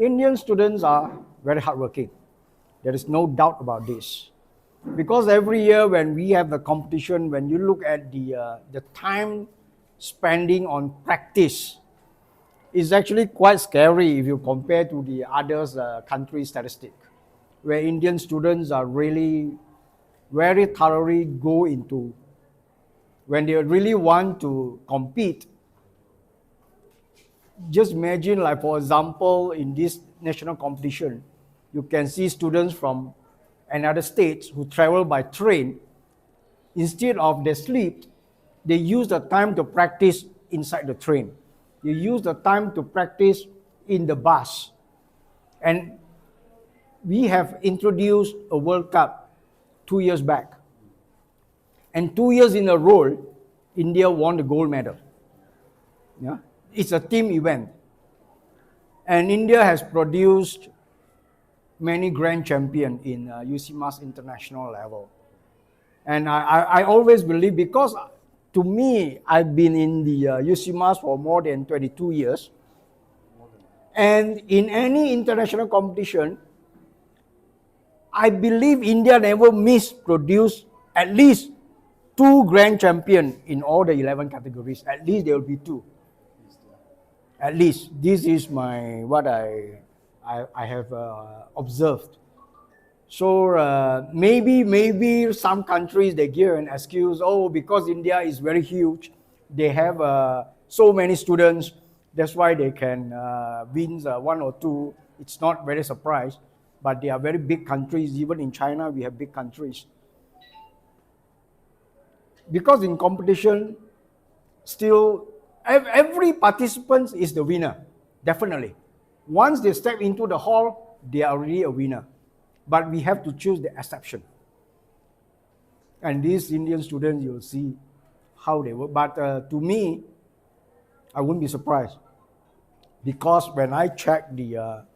Indian students are very hardworking. There is no doubt about this. Because every year when we have the competition, when you look at the time spending on practice, it's actually quite scary if you compare to the others country statistic, where Indian students are really very thoroughly go into when they really want to compete. Just imagine, like for example, in this national competition, you can see students from another states who travel by train. Instead of they sleep, they use the time to practice inside the train. They use the time to practice in the bus. And we have introduced a World Cup 2 years back. And 2 years in a row, India won the gold medal. Yeah? It's a team event. And India has produced many grand champions in UCMAS international level. And I always believe, because to me, I've been in the UCMAS for more than 22 years. And in any international competition, I believe India never produced at least 2 grand champions in all the 11 categories. At least there will be 2. At least this is what I have observed. So maybe some countries they give an excuse, oh, because India is very huge, they have so many students, that's why they can win 1 or 2. It's not very surprised, but they are very big countries. Even in China, we have big countries. Because in competition, still every participant is the winner, definitely. Once they step into the hall, they are already a winner. But we have to choose the exception. And these Indian students, you'll see how they work. But to me, I wouldn't be surprised. Because when I check the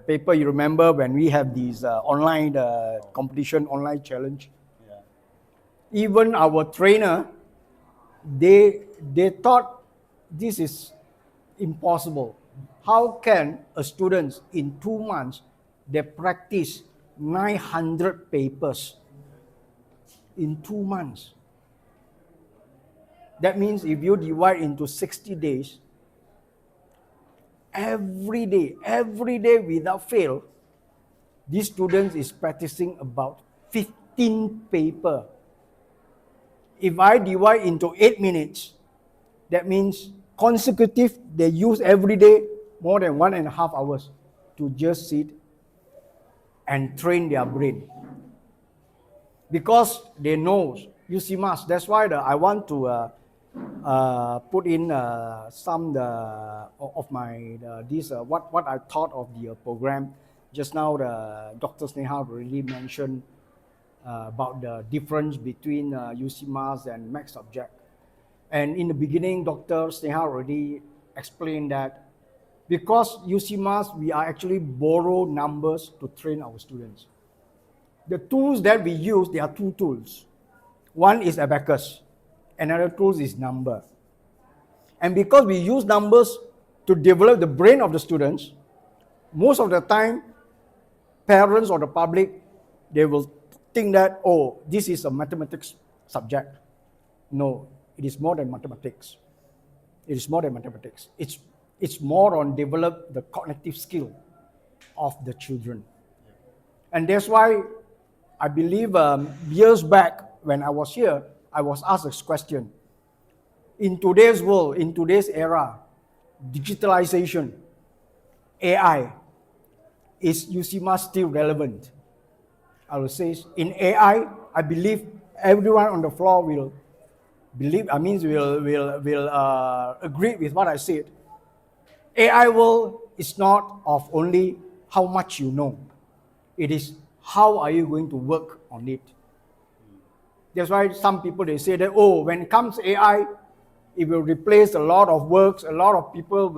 paper, you remember when we have these online competition, online challenge, even our trainer, they thought this is impossible. How can a student in 2 months, they practice 900 papers in 2 months? That means if you divide into 60 days, every day without fail, these students is practicing about 15 papers. If I divide into 8 minutes, that means consecutive, they use every day more than 1.5 hours to just sit and train their brain. Because they know UCMAS. That's why I want to put in some of my what I thought of the program. Just now, Dr. Snehal already mentioned about the difference between UCMAS and math subject. And in the beginning, Dr. Snehal already explained that because UCMAS, we are actually borrow numbers to train our students. The tools that we use, there are 2 tools. One is Abacus, another tool is number. And because we use numbers to develop the brain of the students, most of the time, parents or the public, they will think that, oh, this is a mathematics subject. No, it is more than mathematics. It is more than mathematics. It's more on develop the cognitive skill of the children. And that's why I believe years back when I was here, I was asked this question. In today's world, in today's era, digitalization, AI, is UCMAS still relevant? I will say, in AI, I believe everyone on the floor will agree with what I said. AI world is not of only how much you know. It is how are you going to work on it. That's why some people, they say that, oh, when it comes to AI, it will replace a lot of works, a lot of people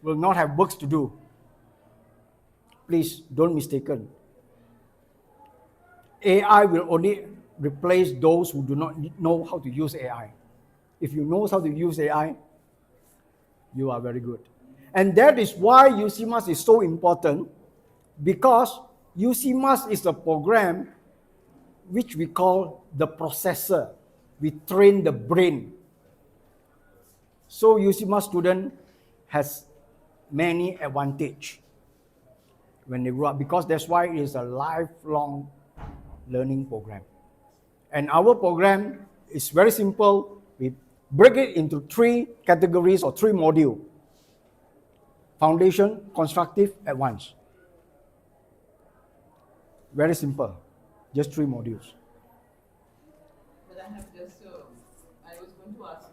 will not have works to do. Please don't mistaken. AI will only replace those who do not know how to use AI. If you know how to use AI, you are very good. And that is why UCMAS is so important, because UCMAS is a program which we call the processor. We train the brain. So UCMAS student has many advantage when they grow up, because that's why it is a lifelong learning program. And our program is very simple. We break it into 3 categories or 3 modules: foundation, constructive, advanced. Very simple, just 3 modules. But I have just, I was going to ask